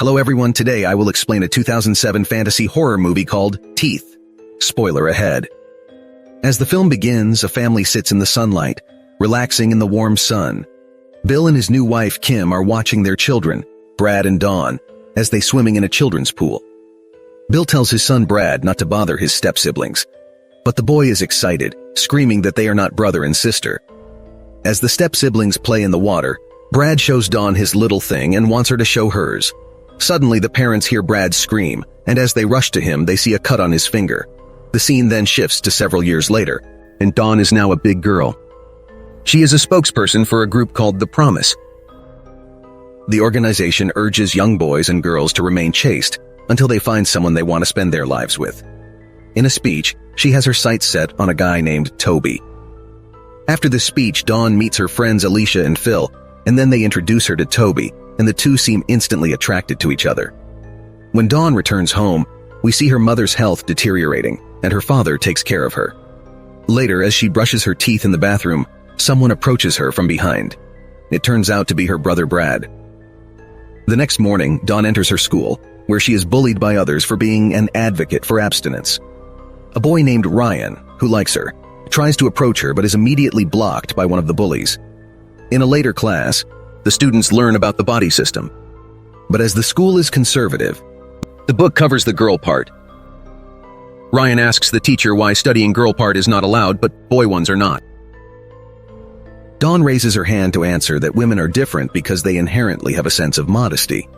Hello everyone, today I will explain a 2007 fantasy horror movie called Teeth. Spoiler ahead. As the film begins, a family sits in the sunlight, relaxing in the warm sun. Bill and his new wife Kim are watching their children, Brad and Dawn, as they swimming in a children's pool. Bill tells his son Brad not to bother his step-siblings, but the boy is excited, screaming that they are not brother and sister. As the step-siblings play in the water, Brad shows Dawn his little thing and wants her to show hers. Suddenly, the parents hear Brad scream, and as they rush to him, they see a cut on his finger. The scene then shifts to several years later, and Dawn is now a big girl. She is a spokesperson for a group called The Promise. The organization urges young boys and girls to remain chaste until they find someone they want to spend their lives with. In a speech, she has her sights set on a guy named Toby. After the speech, Dawn meets her friends Alicia and Phil, and then they introduce her to Toby, and the two seem instantly attracted to each other. When Dawn returns home, we see her mother's health deteriorating, and her father takes care of her. Later, as she brushes her teeth in the bathroom, someone approaches her from behind. It turns out to be her brother Brad. The next morning, Dawn enters her school, where she is bullied by others for being an advocate for abstinence. A boy named Ryan, who likes her, tries to approach her but is immediately blocked by one of the bullies. In a later class, the students learn about the body system. But as the school is conservative, the book covers the girl part. Ryan asks the teacher why studying girl part is not allowed, but boy ones are not. Dawn raises her hand to answer that women are different because they inherently have a sense of modesty.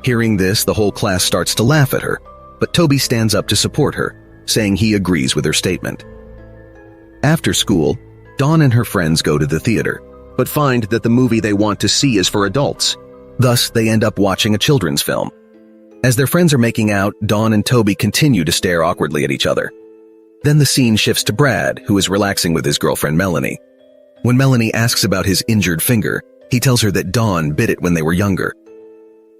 Hearing this, the whole class starts to laugh at her, but Toby stands up to support her, saying he agrees with her statement. After school, Dawn and her friends go to the theater, but find that the movie they want to see is for adults. Thus, they end up watching a children's film. As their friends are making out, Dawn and Toby continue to stare awkwardly at each other. Then the scene shifts to Brad, who is relaxing with his girlfriend Melanie. When Melanie asks about his injured finger, he tells her that Dawn bit it when they were younger.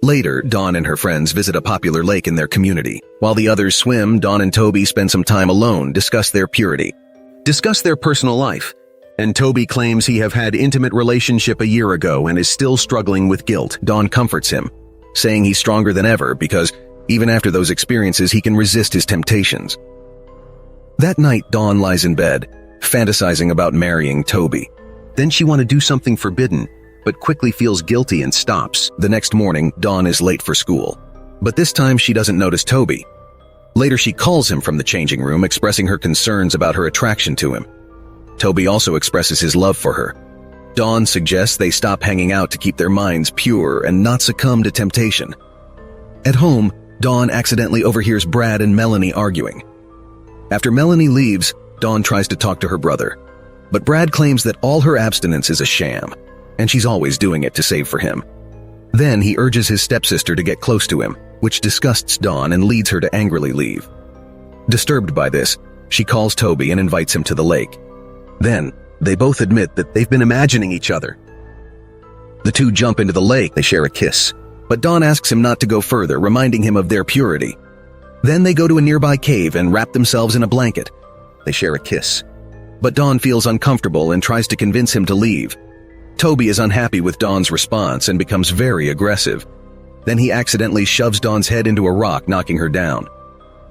Later, Dawn and her friends visit a popular lake in their community. While the others swim, Dawn and Toby spend some time alone, discuss their purity, discuss their personal life, and Toby claims he have had intimate relationship a year ago and is still struggling with guilt. Dawn comforts him, saying he's stronger than ever because even after those experiences he can resist his temptations. That night, Dawn lies in bed, fantasizing about marrying Toby. Then she wants to do something forbidden, but quickly feels guilty and stops. The next morning, Dawn is late for school, but this time she doesn't notice Toby. Later, she calls him from the changing room, expressing her concerns about her attraction to him. Toby also expresses his love for her. Dawn suggests they stop hanging out to keep their minds pure and not succumb to temptation. At home, Dawn accidentally overhears Brad and Melanie arguing. After Melanie leaves, Dawn tries to talk to her brother, but Brad claims that all her abstinence is a sham, and she's always doing it to save for him. Then he urges his stepsister to get close to him, which disgusts Dawn and leads her to angrily leave. Disturbed by this, she calls Toby and invites him to the lake. Then, they both admit that they've been imagining each other. The two jump into the lake, they share a kiss, but Dawn asks him not to go further, reminding him of their purity. Then they go to a nearby cave and wrap themselves in a blanket. They share a kiss, but Dawn feels uncomfortable and tries to convince him to leave. Toby is unhappy with Dawn's response and becomes very aggressive. Then he accidentally shoves Dawn's head into a rock, knocking her down.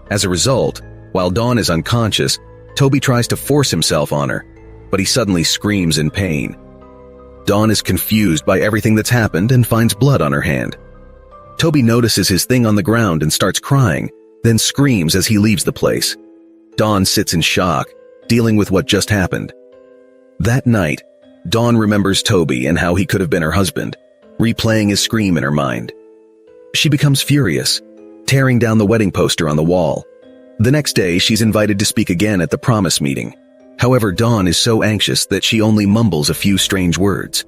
As a result, while Dawn is unconscious, Toby tries to force himself on her, but he suddenly screams in pain. Dawn is confused by everything that's happened and finds blood on her hand. Toby notices his thing on the ground and starts crying, then screams as he leaves the place. Dawn sits in shock, dealing with what just happened. That night, Dawn remembers Toby and how he could have been her husband, replaying his scream in her mind. She becomes furious, tearing down the wedding poster on the wall. The next day, she's invited to speak again at the Promise meeting. However, Dawn is so anxious that she only mumbles a few strange words.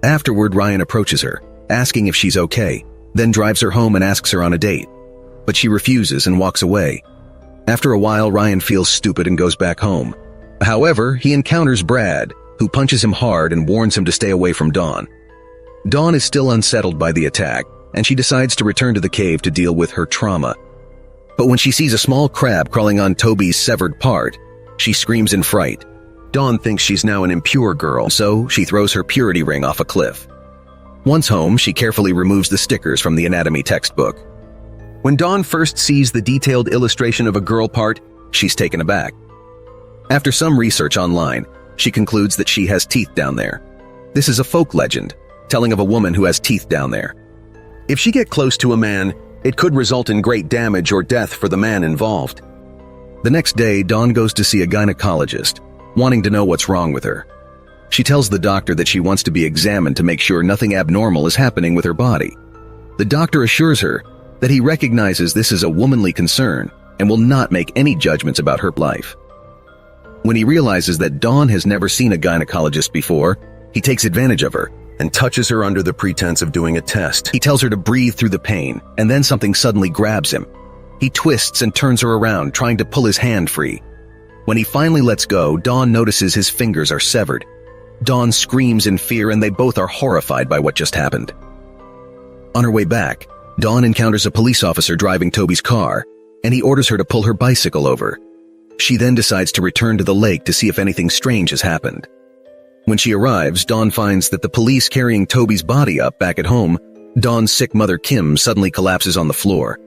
Afterward, Ryan approaches her, asking if she's okay, then drives her home and asks her on a date. But she refuses and walks away. After a while, Ryan feels stupid and goes back home. However, he encounters Brad, who punches him hard and warns him to stay away from Dawn. Dawn is still unsettled by the attack, and she decides to return to the cave to deal with her trauma. But when she sees a small crab crawling on Toby's severed part, she screams in fright. Dawn thinks she's now an impure girl, so she throws her purity ring off a cliff. Once home, she carefully removes the stickers from the anatomy textbook. When Dawn first sees the detailed illustration of a girl part, she's taken aback. After some research online, she concludes that she has teeth down there. This is a folk legend, telling of a woman who has teeth down there. If she gets close to a man, it could result in great damage or death for the man involved. The next day, Dawn goes to see a gynecologist, wanting to know what's wrong with her. She tells the doctor that she wants to be examined to make sure nothing abnormal is happening with her body. The doctor assures her that he recognizes this is a womanly concern and will not make any judgments about her life. When he realizes that Dawn has never seen a gynecologist before, he takes advantage of her and touches her under the pretense of doing a test. He tells her to breathe through the pain, and then something suddenly grabs him. He twists and turns her around, trying to pull his hand free. When he finally lets go, Dawn notices his fingers are severed. Dawn screams in fear, and they both are horrified by what just happened. On her way back, Dawn encounters a police officer driving Toby's car, and he orders her to pull her bicycle over. She then decides to return to the lake to see if anything strange has happened. When she arrives, Dawn finds that the police carrying Toby's body up back at home, Dawn's sick mother Kim suddenly collapses on the floor.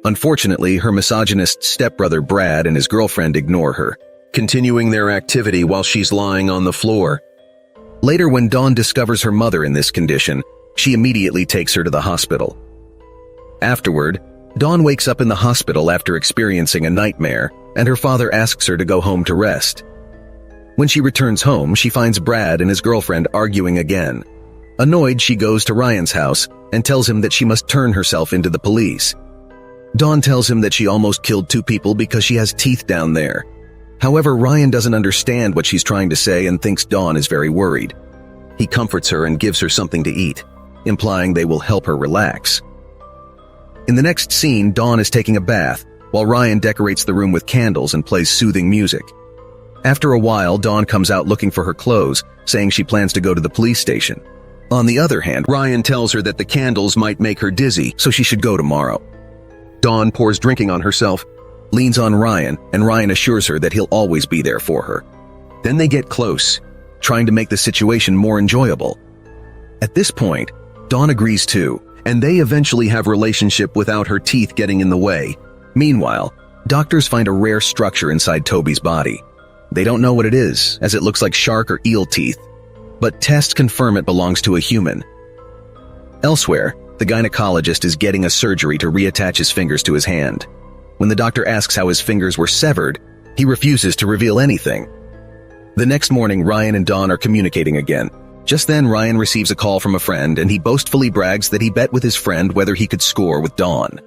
Unfortunately, her misogynist stepbrother Brad and his girlfriend ignore her, continuing their activity while she's lying on the floor. Later, when Dawn discovers her mother in this condition, she immediately takes her to the hospital. Afterward, Dawn wakes up in the hospital after experiencing a nightmare, and her father asks her to go home to rest. When she returns home, she finds Brad and his girlfriend arguing again. Annoyed, she goes to Ryan's house and tells him that she must turn herself into the police. Dawn tells him that she almost killed 2 people because she has teeth down there. However, Ryan doesn't understand what she's trying to say and thinks Dawn is very worried. He comforts her and gives her something to eat, implying they will help her relax. In the next scene, Dawn is taking a bath, while Ryan decorates the room with candles and plays soothing music. After a while, Dawn comes out looking for her clothes, saying she plans to go to the police station. On the other hand, Ryan tells her that the candles might make her dizzy, so she should go tomorrow. Dawn pours drinking on herself, leans on Ryan, and Ryan assures her that he'll always be there for her. Then they get close, trying to make the situation more enjoyable. At this point, Dawn agrees too, and they eventually have a relationship without her teeth getting in the way. Meanwhile, doctors find a rare structure inside Toby's body. They don't know what it is, as it looks like shark or eel teeth, but tests confirm it belongs to a human. Elsewhere, the gynecologist is getting a surgery to reattach his fingers to his hand. When the doctor asks how his fingers were severed, he refuses to reveal anything. The next morning, Ryan and Dawn are communicating again. Just then, Ryan receives a call from a friend, and he boastfully brags that he bet with his friend whether he could score with Dawn.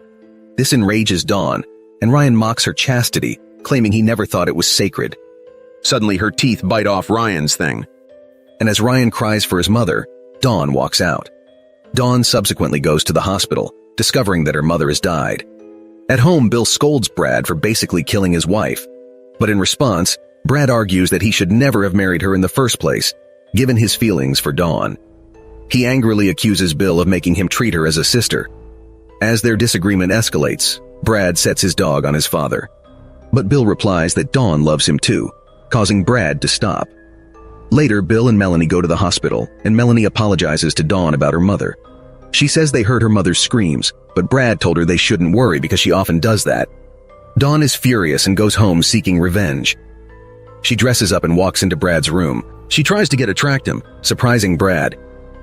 This enrages Dawn, and Ryan mocks her chastity, claiming he never thought it was sacred. Suddenly, her teeth bite off Ryan's thing. And as Ryan cries for his mother, Dawn walks out. Dawn subsequently goes to the hospital, discovering that her mother has died. At home, Bill scolds Brad for basically killing his wife. But in response, Brad argues that he should never have married her in the first place, given his feelings for Dawn. He angrily accuses Bill of making him treat her as a sister. As their disagreement escalates, Brad sets his dog on his father. But Bill replies that Dawn loves him too, causing Brad to stop. Later, Bill and Melanie go to the hospital, and Melanie apologizes to Dawn about her mother. She says they heard her mother's screams, but Brad told her they shouldn't worry because she often does that. Dawn is furious and goes home seeking revenge. She dresses up and walks into Brad's room. She tries to attract him, surprising Brad.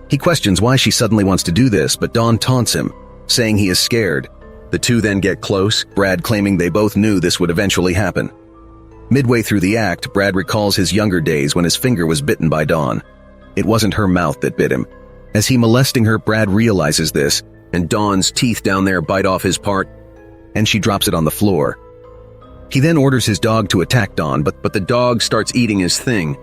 He questions why she suddenly wants to do this, but Dawn taunts him, saying he is scared. The two then get close, Brad claiming they both knew this would eventually happen. Midway through the act, Brad recalls his younger days when his finger was bitten by Dawn. It wasn't her mouth that bit him. As he molesting her, Brad realizes this, and Dawn's teeth down there bite off his part, and she drops it on the floor. He then orders his dog to attack Dawn, but the dog starts eating his thing.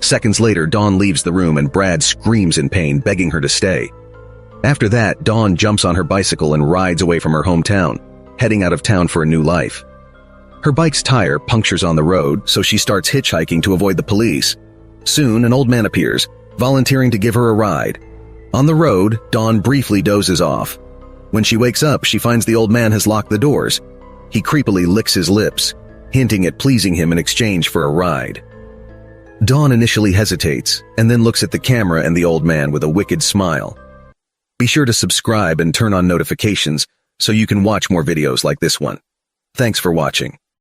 Seconds later, Dawn leaves the room and Brad screams in pain, begging her to stay. After that, Dawn jumps on her bicycle and rides away from her hometown, heading out of town for a new life. Her bike's tire punctures on the road, so she starts hitchhiking to avoid the police. Soon, an old man appears, volunteering to give her a ride. On the road, Dawn briefly dozes off. When she wakes up, she finds the old man has locked the doors. He creepily licks his lips, hinting at pleasing him in exchange for a ride. Dawn initially hesitates, and then looks at the camera and the old man with a wicked smile. Be sure to subscribe and turn on notifications so you can watch more videos like this one. Thanks for watching.